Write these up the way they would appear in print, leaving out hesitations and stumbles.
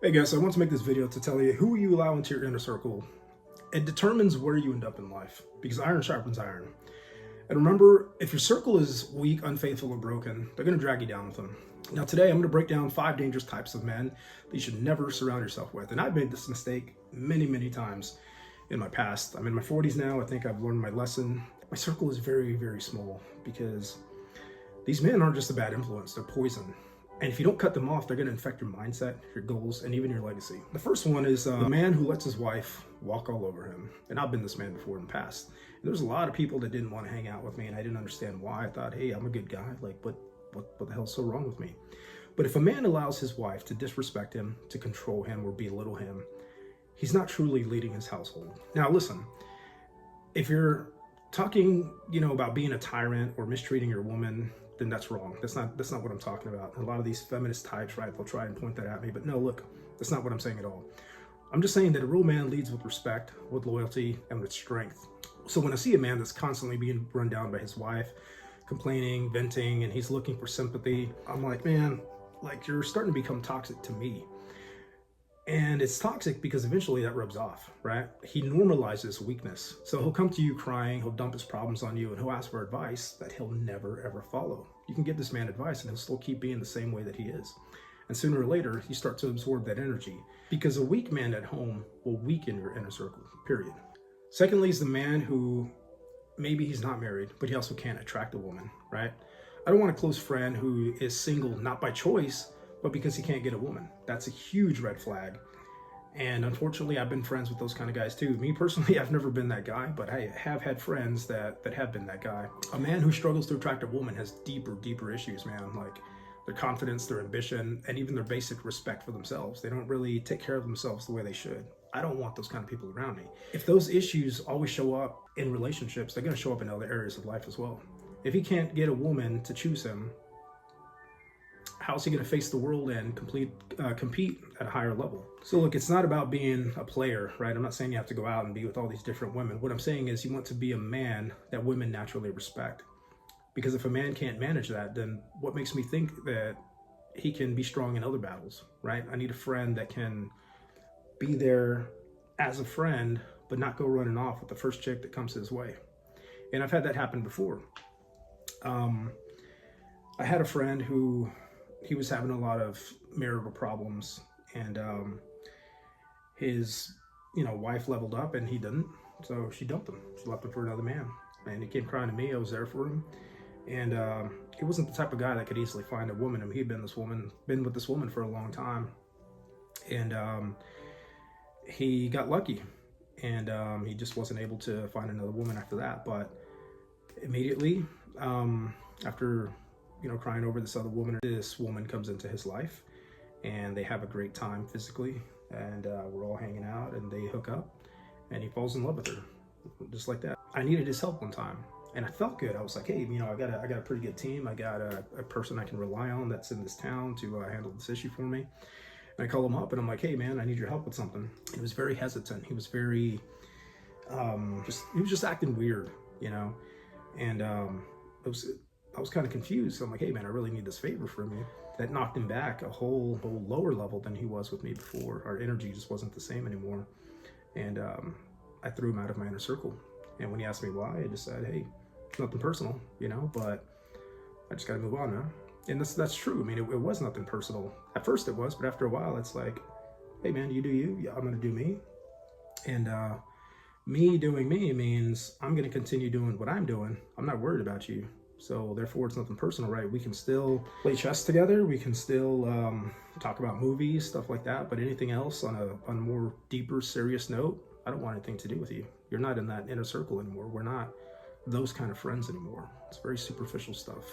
Hey guys, so I want to make this video to tell you who you allow into your inner circle. It determines where you end up in life because iron sharpens iron. And remember, if your circle is weak, unfaithful, or broken, they're going to drag you down with them. Now today, I'm going to break down 5 dangerous types of men that you should never surround yourself with. And I've made this mistake many times in my past. I'm in my 40s now. I think I've learned my lesson. My circle is very small because these men aren't just a bad influence, they're poison. And if you don't cut them off, they're going to infect your mindset, your goals, and even your legacy. The first one is a man who lets his wife walk all over him. And I've been this man before in the past. And there's a lot of people that didn't want to hang out with me, and I didn't understand why. I thought, hey, I'm a good guy. Like, what the hell's so wrong with me? But if a man allows his wife to disrespect him, to control him, or belittle him, he's not truly leading his household. Now, listen, if you're talking, about being a tyrant or mistreating your woman, then that's wrong. That's not what I'm talking about. A lot of these feminist types, right, they'll try and point that at me, but no, look, that's not what I'm saying at all. I'm just saying that a real man leads with respect, with loyalty, and with strength. So when I see a man that's constantly being run down by his wife, complaining, venting, and he's looking for sympathy, I'm like, man, like, you're starting to become toxic to me. And it's toxic because eventually that rubs off, right? He normalizes weakness. So he'll come to you crying, he'll dump his problems on you, and he'll ask for advice that he'll never ever follow. You can give this man advice and he'll still keep being the same way that he is. And sooner or later, you start to absorb that energy because a weak man at home will weaken your inner circle, period. Secondly is the man who maybe he's not married, but he also can't attract a woman, right? I don't want a close friend who is single, not by choice, but because he can't get a woman. That's a huge red flag. And unfortunately, I've been friends with those kind of guys too. Me personally, I've never been that guy, but I have had friends that have been that guy. A man who struggles to attract a woman has deeper issues, man. Like their confidence, their ambition, and even their basic respect for themselves. They don't really take care of themselves the way they should. I don't want those kind of people around me. If those issues always show up in relationships, they're going to show up in other areas of life as well. If he can't get a woman to choose him, how's he going to face the world and compete at a higher level? So look, it's not about being a player, right? I'm not saying you have to go out and be with all these different women. What I'm saying is you want to be a man that women naturally respect. Because if a man can't manage that, then what makes me think that he can be strong in other battles, right? I need a friend that can be there as a friend, but not go running off with the first chick that comes his way. And I've had that happen before. I had a friend who he was having a lot of marital problems, and his wife leveled up and he didn't, so she dumped him. She left him for another man, and he came crying to me. I was there for him, and he wasn't the type of guy that could easily find a woman. I mean, he'd been with this woman for a long time, and he got lucky, and he just wasn't able to find another woman after that. But immediately after crying over this other woman, this woman comes into his life, and they have a great time physically, and we're all hanging out, and they hook up, and he falls in love with her, just like that. I needed his help one time, and I felt good. I was like, hey, I got a pretty good team. I got a person I can rely on that's in this town to handle this issue for me. And I call him up, and I'm like, hey, man, I need your help with something. He was very hesitant. He was very, he was just acting weird, and I was kind of confused. So I'm like, hey man, I really need this favor from you. That knocked him back a whole lower level than he was with me before. Our energy just wasn't the same anymore. And I threw him out of my inner circle. And when he asked me why, I just said, hey, it's nothing personal, but I just got to move on now. And that's true. I mean, it was nothing personal. At first it was, but after a while, it's like, hey man, you do you, yeah, I'm going to do me. And me doing me means I'm going to continue doing what I'm doing. I'm not worried about you. So therefore, it's nothing personal, right? We can still play chess together. We can still talk about movies, stuff like that. But anything else on a more deeper, serious note, I don't want anything to do with you. You're not in that inner circle anymore. We're not those kind of friends anymore. It's very superficial stuff.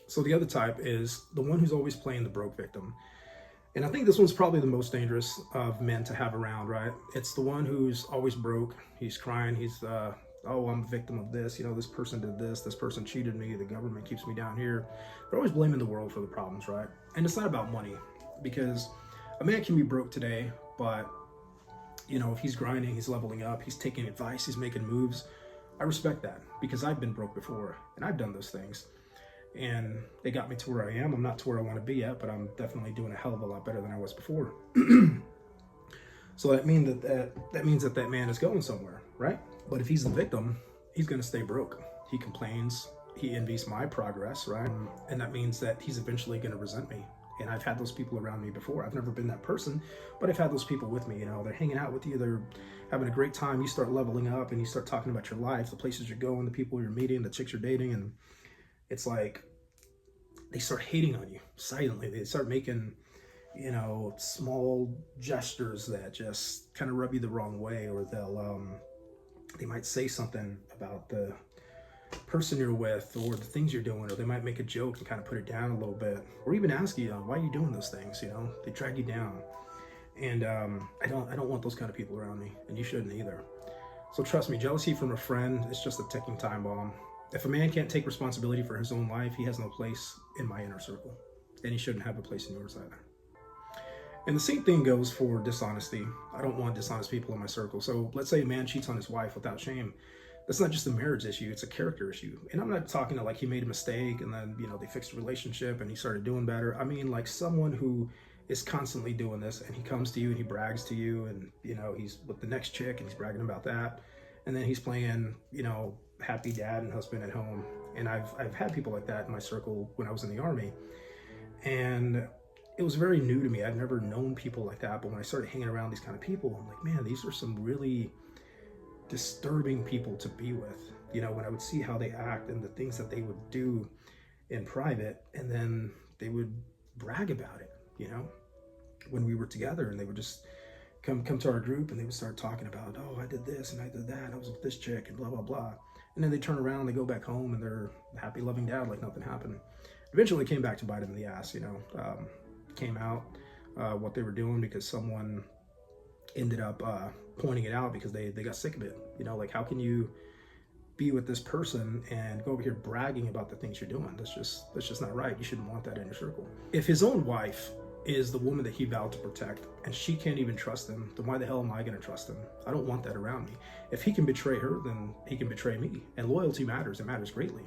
So the other type is the one who's always playing the broke victim. And I think this one's probably the most dangerous of men to have around, right? It's the one who's always broke. He's crying. He's oh, I'm a victim of this. This person did this person cheated me, the government keeps me down here. They're always blaming the world for the problems, right? And it's not about money, because a man can be broke today, but if he's grinding, he's leveling up, he's taking advice, he's making moves, I respect that, because I've been broke before and I've done those things. and it got me to where I am. I'm not to where I want to be yet, but I'm definitely doing a hell of a lot better than I was before. So that means that man is going somewhere, right? But if he's the victim, he's going to stay broke. He complains, he envies my progress, right? And that means that he's eventually going to resent me. And I've had those people around me before. I've never been that person, but I've had those people with me. You know, they're hanging out with you, they're having a great time. You start leveling up and you start talking about your life, the places you're going, the people you're meeting, the chicks you're dating, and it's like they start hating on you silently. They start making, you know, small gestures that just kind of rub you the wrong way, or they might say something about the person you're with or the things you're doing, or they might make a joke and kind of put it down a little bit, or even ask you, why are you doing those things? You know, they drag you down. And I don't want those kind of people around me, and you shouldn't either. So trust me, jealousy from a friend is just a ticking time bomb. If a man can't take responsibility for his own life, he has no place in my inner circle, and he shouldn't have a place in yours either. And the same thing goes for dishonesty. I don't want dishonest people in my circle. So let's say a man cheats on his wife without shame. That's not just a marriage issue, it's a character issue. And I'm not talking to like he made a mistake and then, you know, they fixed the relationship and he started doing better. I mean like someone who is constantly doing this, and he comes to you and he brags to you, and, you know, he's with the next chick and he's bragging about that. And then he's playing, you know, happy dad and husband at home. And I've had people like that in my circle when I was in the Army. And it was very new to me. I've never known people like that. But when I started hanging around these kind of people, I'm like, man, these are some really disturbing people to be with. You know, when I would see how they act and the things that they would do in private, and then they would brag about it, you know, when we were together, and they would just come to our group and they would start talking about, oh, I did this and I did that, and I was with this chick and blah, blah, blah. And then they turn around, they go back home, and they're happy, loving dad like nothing happened. Eventually it came back to bite them in the ass, you know, came out what they were doing, because someone ended up pointing it out because they got sick of it. You know, like, how can you be with this person and go over here bragging about the things you're doing? That's just not right. You shouldn't want that in your circle. If his own wife is the woman that he vowed to protect and she can't even trust him, then why the hell am I going to trust him? I don't want that around me. If he can betray her, then he can betray me. And loyalty matters. It matters greatly.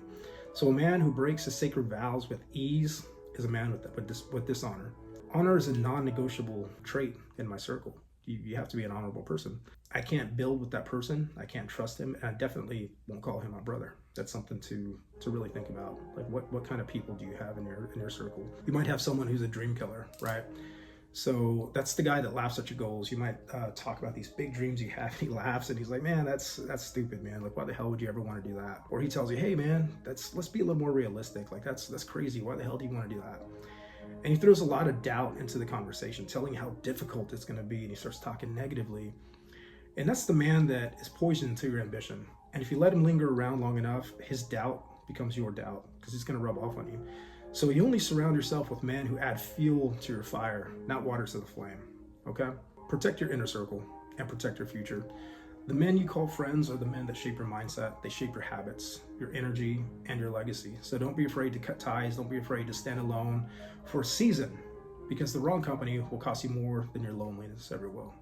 So a man who breaks his sacred vows with ease is a man with dishonor. Honor is a non-negotiable trait in my circle. You have to be an honorable person. I can't build with that person. I can't trust him, and I definitely won't call him my brother. That's something to really think about. Like, what kind of people do you have in your circle? You might have someone who's a dream killer, right? So that's the guy that laughs at your goals. You might talk about these big dreams you have, and he laughs and he's like, man, that's stupid, man. Like, why the hell would you ever want to do that? Or he tells you, hey man, let's be a little more realistic. Like, that's crazy. Why the hell do you want to do that? And he throws a lot of doubt into the conversation, telling you how difficult it's going to be, and he starts talking negatively. And that's the man that is poison to your ambition. And if you let him linger around long enough, his doubt becomes your doubt, because he's going to rub off on you. So you only surround yourself with men who add fuel to your fire, not water to the flame. Okay? Protect your inner circle and protect your future. The men you call friends are the men that shape your mindset. They shape your habits, your energy, and your legacy. So don't be afraid to cut ties. Don't be afraid to stand alone for a season, because the wrong company will cost you more than your loneliness ever will.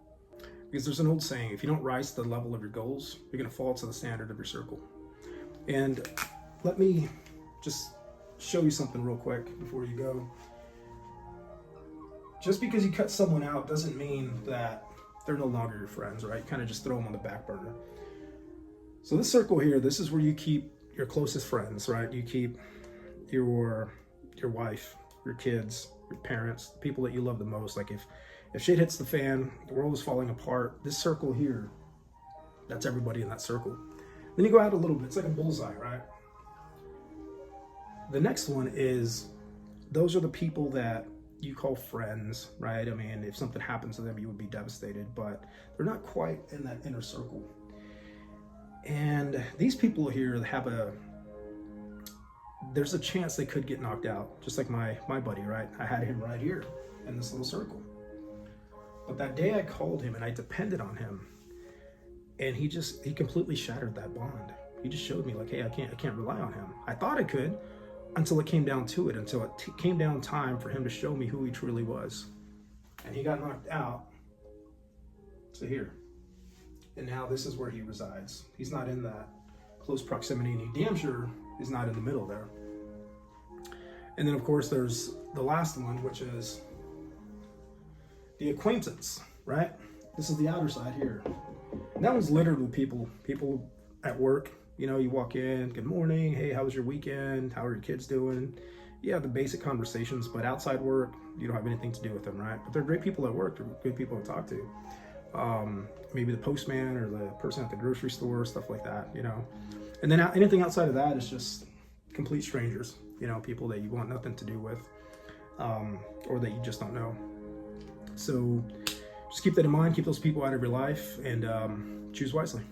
Because there's an old saying, if you don't rise to the level of your goals, you're going to fall to the standard of your circle. And let me just show you something real quick before you go. Just because you cut someone out doesn't mean that they're no longer your friends, right? You kind of just throw them on the back burner. So this circle here, this is where you keep your closest friends, right? You keep your wife, your kids, your parents, the people that you love the most. Like, if shit hits the fan, the world is falling apart, this circle here, that's everybody in that circle. Then you go out a little bit, it's like a bullseye, right? The next one is, those are the people that you call friends, right? I mean, if something happens to them, you would be devastated, but they're not quite in that inner circle. And these people here there's a chance they could get knocked out, just like my buddy, right? I had him right here in this little circle. But that day I called him and I depended on him, and he completely shattered that bond. He just showed me, like, hey, I can't rely on him. I thought I could, until it came down to it, until it came down time for him to show me who he truly was. And he got knocked out to here. And now this is where he resides. He's not in that close proximity, and he damn sure is not in the middle there. And then of course there's the last one, which is the acquaintance, right? This is the outer side here. And that one's littered with people at work. You know, you walk in, good morning, hey, how was your weekend? How are your kids doing? You have the basic conversations, but outside work, you don't have anything to do with them, right? But they're great people at work, they're good people to talk to. Maybe the postman or the person at the grocery store, stuff like that, you know. And then anything outside of that is just complete strangers, you know, people that you want nothing to do with, or that you just don't know. So just keep that in mind, keep those people out of your life, and choose wisely.